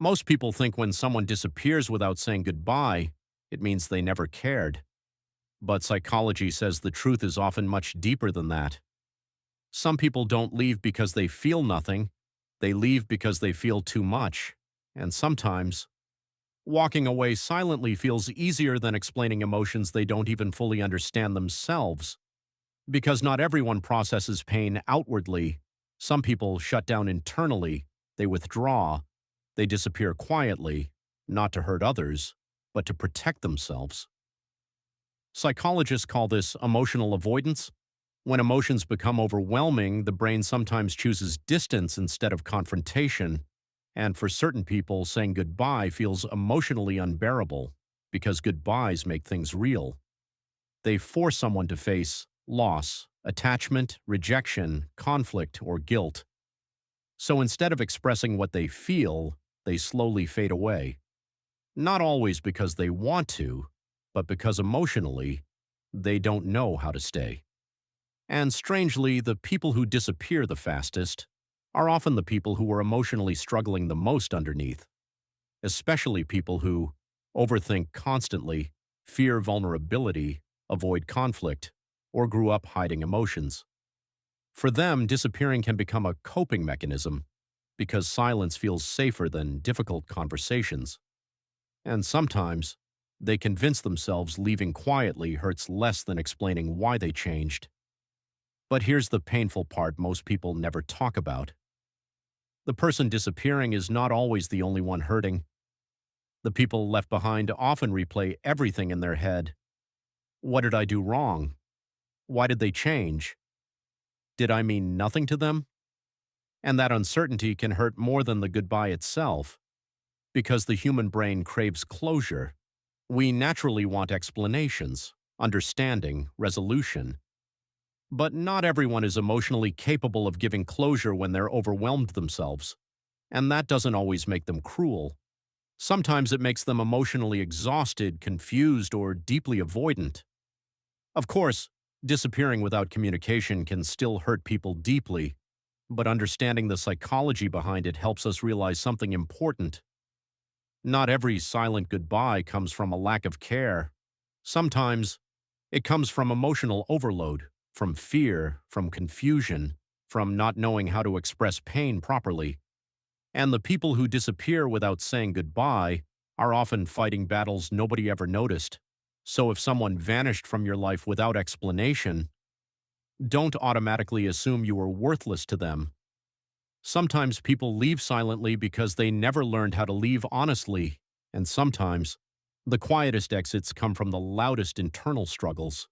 Most people think when someone disappears without saying goodbye, it means they never cared. But psychology says the truth is often much deeper than that. Some people don't leave because they feel nothing, they leave because they feel too much. And sometimes, walking away silently feels easier than explaining emotions they don't even fully understand themselves. Because not everyone processes pain outwardly. Some people shut down internally, they withdraw, they disappear quietly, not to hurt others, but to protect themselves. Psychologists call this emotional avoidance. When emotions become overwhelming, the brain sometimes chooses distance instead of confrontation. And for certain people, saying goodbye feels emotionally unbearable because goodbyes make things real. They force someone to face loss, attachment, rejection, conflict, or guilt. So instead of expressing what they feel, they slowly fade away. Not always because they want to, but because emotionally, they don't know how to stay. And strangely, the people who disappear the fastest are often the people who are emotionally struggling the most underneath, especially people who overthink constantly, fear vulnerability, avoid conflict, or grew up hiding emotions. For them, disappearing can become a coping mechanism because silence feels safer than difficult conversations. And sometimes, they convince themselves leaving quietly hurts less than explaining why they changed. But here's the painful part most people never talk about. The person disappearing is not always the only one hurting. The people left behind often replay everything in their head. What did I do wrong? Why did they change? Did I mean nothing to them? And that uncertainty can hurt more than the goodbye itself, because the human brain craves closure. We naturally want explanations, understanding, resolution. But not everyone is emotionally capable of giving closure when they're overwhelmed themselves. And that doesn't always make them cruel. Sometimes it makes them emotionally exhausted, confused, or deeply avoidant. Of course, disappearing without communication can still hurt people deeply, but understanding the psychology behind it helps us realize something important. Not every silent goodbye comes from a lack of care. Sometimes it comes from emotional overload, from fear, from confusion, from not knowing how to express pain properly. And the people who disappear without saying goodbye are often fighting battles nobody ever noticed. So if someone vanished from your life without explanation, don't automatically assume you were worthless to them. Sometimes people leave silently because they never learned how to leave honestly, and sometimes the quietest exits come from the loudest internal struggles.